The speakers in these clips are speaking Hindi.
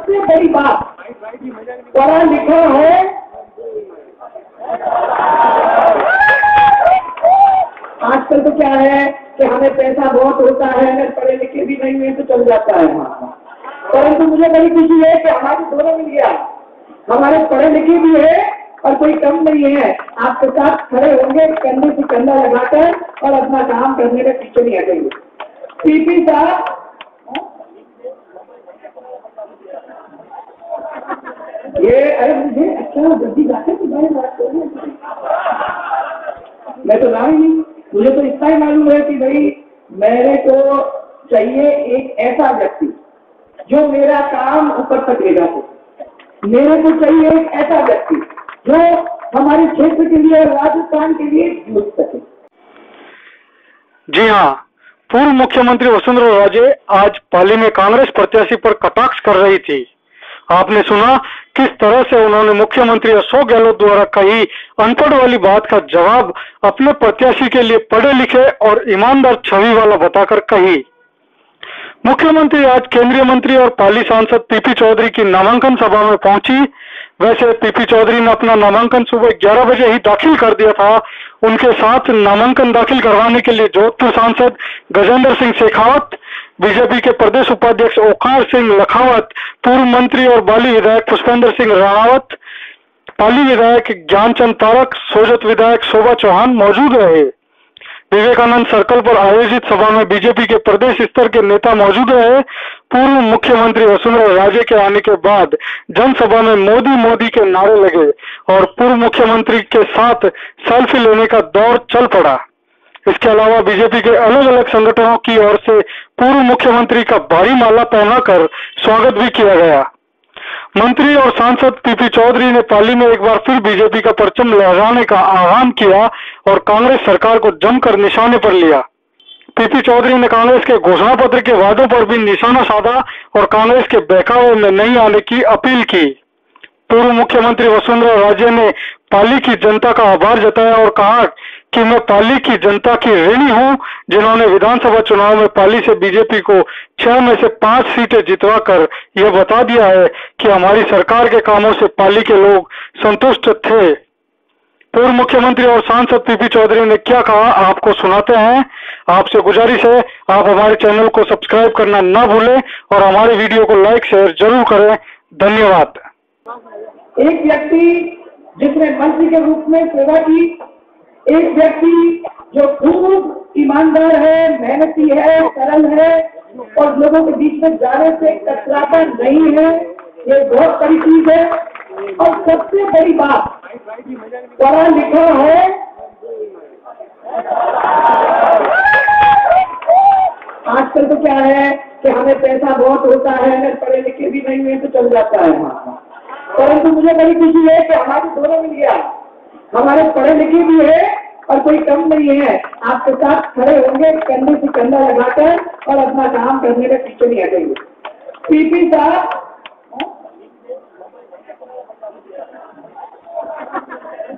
सबसे बड़ी बात, पढ़ा लिखा है, आजकल तो क्या है कि हमें पैसा बहुत होता है, अगर पढ़े लिखे भी नहीं हुए तो चल जाता है। परंतु मुझे बड़ी खुशी है कि हमारे दोनों मिल गया, हमारे पढ़े लिखे भी है और कोई कम नहीं है, आपके साथ खड़े होंगे कंधे से कंधा लगाकर और अपना काम करने में पीछे नहीं हटेंगे। पीपी साहब, ये अरे मुझे अच्छा जल्दी जाते कि भाई बात कर रहे, मैं तो ना ही नहीं, मुझे तो इतना ही मालूम है कि भाई मेरे को चाहिए एक ऐसा व्यक्ति जो मेरा काम ऊपर तक ले जा सके, मेरे को चाहिए एक ऐसा व्यक्ति जो हमारे क्षेत्र के लिए, राजस्थान के लिए जुड़ सके। जी हाँ, पूर्व मुख्यमंत्री वसुंधरा राजे आज पाली में कांग्रेस प्रत्याशी पर कटाक्ष कर रही थी। आपने सुना किस तरह से उन्होंने मुख्यमंत्री अशोक गहलोत द्वारा कही अनपढ़ वाली बात का जवाब अपने प्रत्याशी के लिए पढ़े लिखे और ईमानदार छवि वाला बताकर कही। मुख्यमंत्री आज केंद्रीय मंत्री और पाली सांसद पीपी चौधरी की नामांकन सभा में पहुंची। वैसे पीपी चौधरी ने अपना नामांकन सुबह 11 बजे ही दाखिल कर दिया था। उनके साथ नामांकन दाखिल करवाने के लिए जोधपुर सांसद गजेंद्र सिंह शेखावत, बीजेपी के प्रदेश उपाध्यक्ष ओंकार सिंह लखावत, पूर्व मंत्री और बाली विधायक पुष्पेंद्र सिंह राणावत, पाली विधायक ज्ञानचंद तारक, सोजत विधायक शोभा चौहान मौजूद रहे। विवेकानंद सर्कल पर आयोजित सभा में बीजेपी के प्रदेश स्तर के नेता मौजूद रहे। पूर्व मुख्यमंत्री वसुंधरा राजे के आने के बाद जनसभा में मोदी मोदी के नारे लगे और पूर्व मुख्यमंत्री के साथ सेल्फी लेने का दौर चल पड़ा। इसके अलावा बीजेपी के अलग अलग संगठनों की ओर से पूर्व मुख्यमंत्री का भारी माला पहनाकर स्वागत भी किया गया। मंत्री और सांसद पीपी चौधरी ने पाली में एक बार फिर बीजेपी का परचम लहराने का आह्वान किया और कांग्रेस सरकार को जमकर निशाने पर लिया। पीपी चौधरी ने कांग्रेस के घोषणा पत्र के वादों पर भी निशाना साधा और कांग्रेस के बहकावे में नहीं आने की अपील की। पूर्व मुख्यमंत्री वसुंधरा राजे ने पाली की जनता का आभार जताया और कहा कि मैं पाली की जनता की ऋणी हूं, जिन्होंने विधानसभा चुनाव में पाली से बीजेपी को 6 में से 5 सीटें जितवाकर यह बता दिया है कि हमारी सरकार के कामों से पाली के लोग संतुष्ट थे। पूर्व मुख्यमंत्री और सांसद पीपी चौधरी ने क्या कहा आपको सुनाते हैं। आपसे गुजारिश है आप हमारे चैनल को सब्सक्राइब करना न भूलें और हमारे वीडियो को लाइक शेयर जरूर करें। धन्यवाद। एक व्यक्ति जिसने मंत्री के रूप में सेवा की, एक व्यक्ति जो खूब ईमानदार है, मेहनती है, सरल है और लोगों के बीच में जाने से कतराता नहीं है, ये बहुत बड़ी चीज है। और सबसे बड़ी बात, पढ़ा लिखा है, आजकल तो क्या है कि हमें पैसा बहुत होता है, अगर पढ़े लिखे भी नहीं हुए तो चल जाता है। परंतु मुझे बड़ी खुशी है कि हमारे दोनों मिल गया, हमारे पढ़े लिखे भी है और कोई कम नहीं है, आपके साथ खड़े होंगे कंधे से कंधा लगाकर और अपना काम करने में पीछे नहीं हटेंगे। पीपी साहब,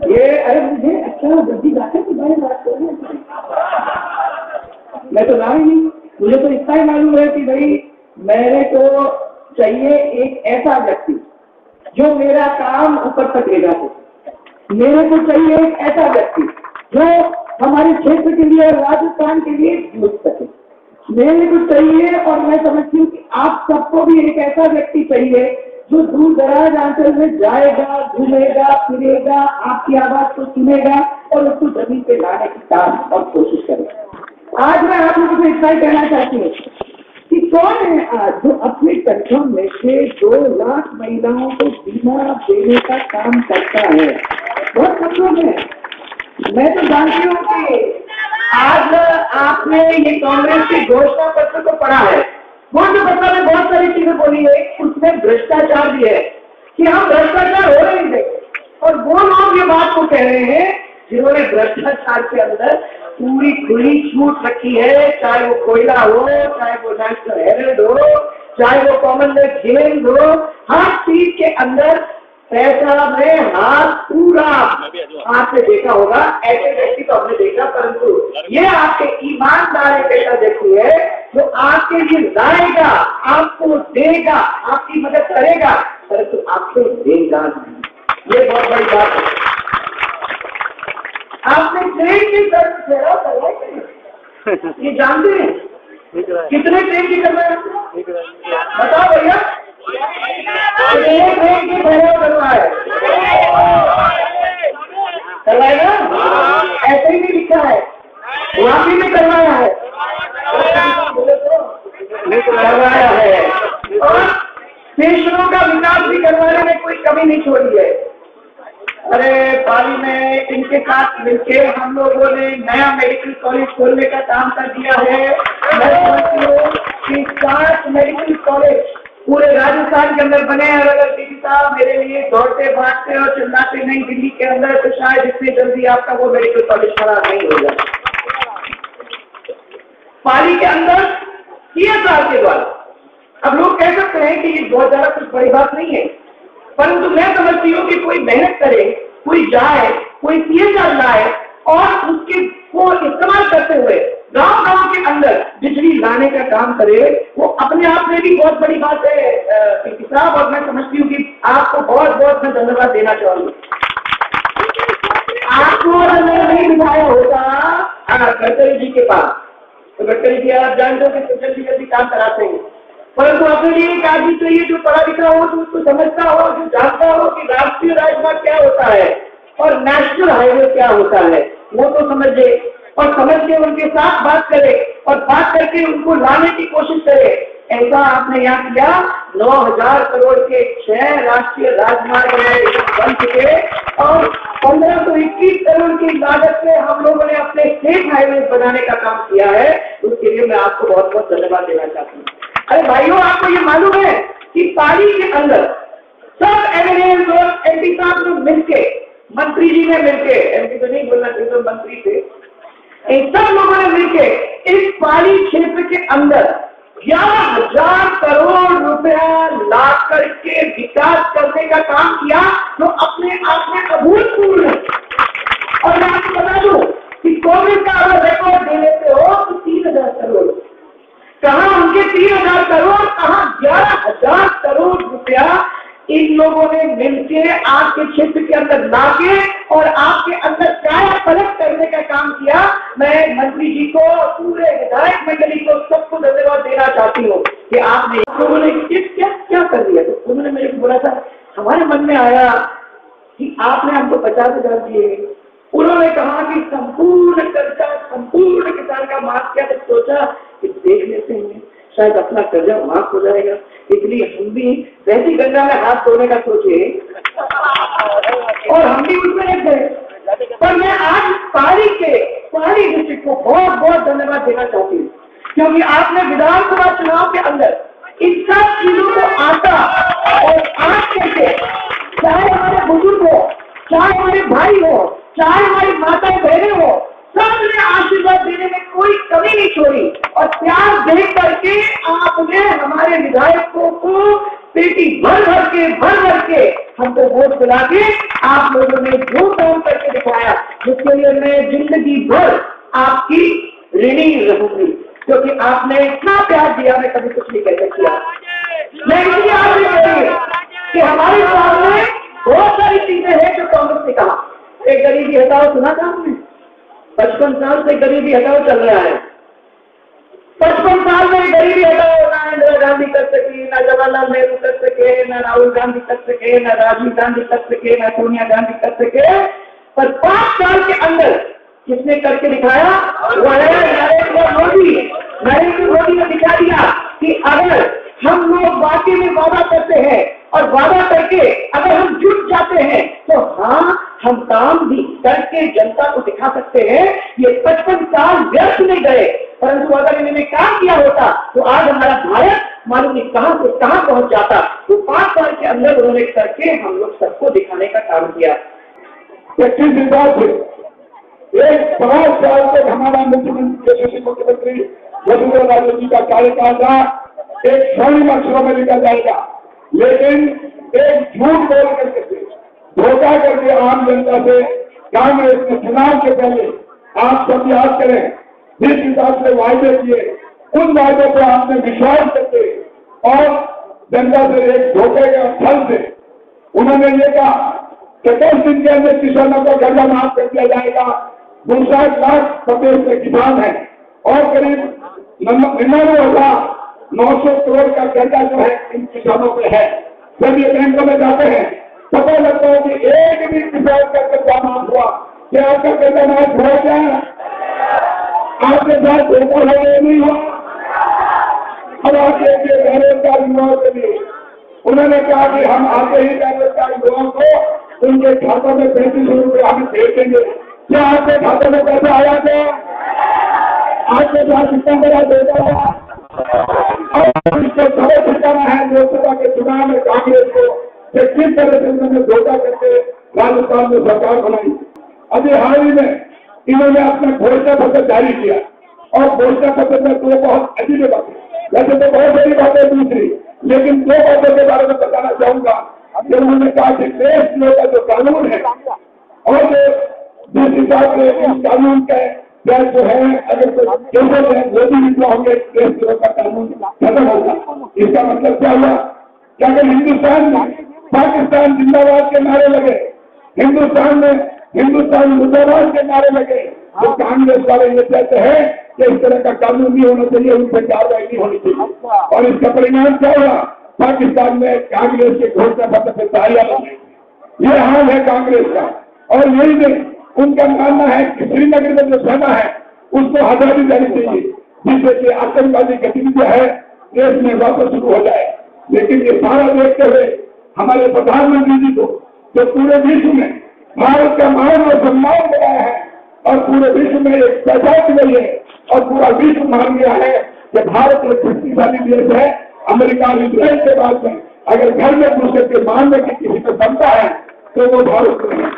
ये अरे मुझे अच्छा जल्दी जाते कि भाई बात कर रहे, मैं तो ना ही नहीं, मुझे तो इतना ही मालूम है कि भाई मेरे को चाहिए एक ऐसा व्यक्ति जो मेरा काम ऊपर तक ले जा सके, मेरे को चाहिए एक ऐसा व्यक्ति जो हमारे क्षेत्र के लिए, राजस्थान के लिए जुड़ सके, मेरे को चाहिए। और मैं समझती हूँ कि आप सबको भी एक ऐसा व्यक्ति चाहिए जो दूर दराज अंचल में जाएगा, घूमेगा, फिरेगा, आपकी आवाज को सुनेगा और उसको जमीन पे लाने की काम और कोशिश करेगा। आज मैं आप लोगों को इतना ही कहना चाहती हूँ कि कौन है आज जो अपने कंठों में से 2 लाख महिलाओं को बीमा देने का काम करता है? बहुत कम लोग हैं। मैं तो जानती हूँ कि आज आपने ये कांग्रेस के घोषणा पत्र को पढ़ा है। घोषणा पत्र में बहुत सारी चीजें बोली है, उसमें भ्रष्टाचार भी है कि हम भ्रष्टाचार हो रहे थे और वो लोग ये बात को कह रहे हैं जिन्होंने भ्रष्टाचार के अंदर पूरी खुली छूट रखी है, चाहे वो कोयला हो, चाहे वो नेशनल हेराल्ड हो, चाहे वो कॉमनवेल्थ गेम्स हो, हर चीज के अंदर पैसा में हाथ पूरा आपने देखा होगा, ऐसे व्यक्ति तो हमने देखा, परंतु ये आपके ईमानदार एक ऐसा व्यक्ति है जो आपके लिए लाएगा, आपको देगा, आपकी मदद करेगा, परंतु आपसे देगा नहीं। ये बहुत बड़ी बात है। आपने ट्रेन की सेवा करवाई, ये जानते हैं कितने ट्रेन की करवाए? बताओ भैया, ट्रेन की सेवा करवाए ना? ऐसे ही नहीं लिखा है, वहां भी करवाया है, करवाया है, और स्टेशनों का विकास भी करवाने में कोई कमी नहीं छोड़ी है। अरे पाली में इनके साथ मिलकर हम लोगों ने नया मेडिकल कॉलेज खोलने का काम कर दिया है। मैं समझती हूँ कि 7 मेडिकल कॉलेज पूरे राजस्थान के अंदर बने। अगर डीजी साहब मेरे लिए दौड़ते भागते और चिल्लाते नहीं दिल्ली के अंदर, तो शायद इतनी जल्दी आपका वो मेडिकल कॉलेज खड़ा नहीं होगा। पाली के अंदर CSR के द्वारा, अब लोग कह सकते हैं कि ये बहुत ज्यादा कुछ बड़ी बात नहीं है, परंतु मैं समझती हूँ कि कोई मेहनत करे, कोई जाए, कोई CSR लाए और उसके को इस्तेमाल करते हुए गांव-गांव के अंदर बिजली लाने का काम करे, वो अपने आप में भी बहुत बड़ी बात है साहब। और मैं समझती हूँ कि आपको बहुत बहुत मैं धन्यवाद देना चाहूंगी। आपको अगर नहीं दिखाया होता गडकरी जी के पास, तो गडकरी जी आप जानते हो कि जल्दी जल्दी काम कराते हैं, परंतु अपने लिए एक आदमी चाहिए जो पढ़ा लिखा हो, जो उसको समझता हो, जो जानता हो कि राष्ट्रीय राजमार्ग क्या होता है और नेशनल हाईवे क्या होता है, वो तो समझे और समझ के उनके साथ बात करे और बात करके उनको लाने की कोशिश करे। ऐसा आपने यहाँ किया। 9,000 करोड़ के 6 राष्ट्रीय राजमार्ग बन चुके और 1521 करोड़ की लागत से हम लोगों ने अपने स्टेट हाईवे बनाने का काम किया है। उसके लिए मैं आपको बहुत बहुत धन्यवाद देना चाहता हूँ। अरे भाइयों, आपको ये मालूम है कि पाली के अंदर सब MLAs और MP साहब लोग मिलके, मंत्री जी ने मिलके, MP तो नहीं बोलना चाहिए, तो मंत्री थे, इन सब लोगों ने मिलके इस पाली क्षेत्र के अंदर 11,000 करोड़ रुपया ला करके विकास करने का काम किया, जो अपने आप में अभूतपूर्व है। और मैं आपको बता दूं कि कांग्रेस का अगर रिकॉर्ड दे लेते हो तो 3,000 करोड़, कहां उनके 3,000 करोड़, कहां 11,000 करोड़ रुपया इन लोगों ने मिलकर आपके क्षेत्र के अंदर लाके और आपके अंदर काया पलट करने का काम किया। मैं मंत्री जी को, पूरे विधायक मंडली को, सबको धन्यवाद देना चाहती हूँ कि आपने लोगों ने क्या कर दिया। तो उन्होंने मेरे को बोला था, हमारे मन में आया कि आपने हमको 50,000 दिए। उन्होंने कहा कि संपूर्ण कर्जा, संपूर्ण किसान का माफ किया, तो सोचा कि देख लेते हैं शायद अपना कर्जा माफ हो जाएगा, इसलिए हम भी वैसी गंगा में हाथ धोने का सोचे और हम भी उसमें लग गए। पर मैं आज पाली डिस्ट्रिक्ट को बहुत बहुत धन्यवाद देना चाहती हूँ, क्योंकि आपने विधानसभा चुनाव के अंदर इन सब चीजों को आता और आज करके, चाहे हमारे बुजुर्ग हो, चाहे हमारे भाई हो, चाहे हमारी माताएं बहनें हो, सबने आशीर्वाद देने में कोई कमी नहीं छोड़ी और प्यार दे करके आपने हमारे विधायकों को पेटी भर भर के हमको वोट दिला के आप लोगों ने जो काम करके दिखाया, जिसके लिए मैं जिंदगी भर आपकी ऋणी रहूंगी, क्योंकि आपने इतना प्यार दिया, मैं कभी कुछ नहीं कह सकती। मैं इसलिए आपसे कह रही हूँ कि हमारे सामने बहुत सारी चीजें हैं जो कांग्रेस ने कहा। एक गरीबी हटाओ सुना था आपने, 55 साल से गरीबी हटाओ चल रहा है। 55 साल में गरीबी हटाओ ना इंदिरा गांधी कर सकी, ना जवाहरलाल नेहरू कर सके, ना राहुल गांधी कर सके, ना राजीव गांधी कर सके, ना सोनिया गांधी कर सके, पर 5 साल के अंदर किसने करके दिखाया? वो है नरेंद्र मोदी। नरेंद्र मोदी ने दिखा दिया कि अगर हम लोग वाकई में वादा करते हैं और वादा करके अगर हम जुट जाते हैं तो हाँ, हम काम भी करके जनता को दिखा सकते हैं। ये 55 साल व्यर्थ नहीं गए, परंतु अगर इन्होंने काम किया होता तो आज हमारा भारत मालूम नहीं कहां से कहां पहुंच जाता। तो 5 साल के अंदर उन्होंने करके हम लोग सबको दिखाने का काम किया। 25 दिन बाद एक 5 साल तक हमारा मुख्यमंत्री वसुंधरा राजे जी का कार्यकाल था, एक स्वर्णिम अक्षरों में लिखा जाएगा। लेकिन एक झूठ बोल करके धोखा करके आम जनता से कांग्रेस ने चुनाव के पहले, आप सब याद करें, जिस हिसाब से वायदे किए, उन वायदों पर आपने विश्वास करके और जनता से एक धोखे के फल से उन्होंने ये कहा कि 10 दिन के अंदर किसानों का कर्जा माफ कर दिया जाएगा। 59 लाख प्रदेश में किसान है और करीब 99,900 करोड़ का कर्जा जो है इन किसानों पे है। जब ये बैंकों में जाते हैं पता लगता है कि एक भी किसान का कर्जा माफ हुआ। क्या आपका कर्जा माफ हुआ? क्या आपके साथ धोखा हुआ नहीं हुआ? अब आप देखिए बेरोजगार युवाओं के लिए उन्होंने कहा कि हम आते ही बेरोजगार युवाओं को उनके खातों में 3500 रुपये हम दे देंगे। क्या आपके खाते में पैसा आया था? आपके साथ कितना बड़ा धोखा हुआ? और इसको सबक सिखाना है लोकसभा के चुनाव में कांग्रेस को कि किस तरह से उन्होंने धोखा करके राजस्थान में सरकार बनाई। अभी हाल ही में इन्होंने अपना घोषणा पत्र जारी किया और घोषणा पत्र में तो बहुत अजीब बातें, वैसे तो बहुत बड़ी बातें दूसरी, लेकिन 2 बातों के बारे में बताना चाहूंगा। जब उन्होंने कहा कि देश का जो कानून है और जिस हिसाब से इस कानून के जो है अगर मोदी विद्रोह होंगे देश का कानून खत्म होगा। इसका मतलब क्या हुआ कि अगर हिंदुस्तान में पाकिस्तान जिंदाबाद के नारे लगे, हिंदुस्तान में हिंदुस्तान मुर्दाबाद के नारे लगे, तो कांग्रेस वाले ये कहते हैं कि इस तरह का कानून नहीं होना चाहिए, उन पर कार्रवाई नहीं होनी चाहिए। और इसका परिणाम क्या हुआ? पाकिस्तान में कांग्रेस के घोषणा पत्र पर तालियां लगी। ये हाल है कांग्रेस का। और यही नहीं, उनका मानना है कि श्रीनगर में जो सेना है उसको हटा दी जानी चाहिए, जिससे कि आतंकवादी गतिविधियां है देश में वापस शुरू हो जाए। लेकिन ये सारा देखते हुए हमारे प्रधानमंत्री जी को जो पूरे विश्व में भारत का मान और सम्मान बनाया है और पूरे विश्व में एक पहचान मिली है और पूरा विश्व मान गया है कि भारत एक शक्तिशाली देश है। अमेरिका और इजराइल के बाद में अगर घर में घुस के मानने की किसी को क्षमता है तो वो भारत में है।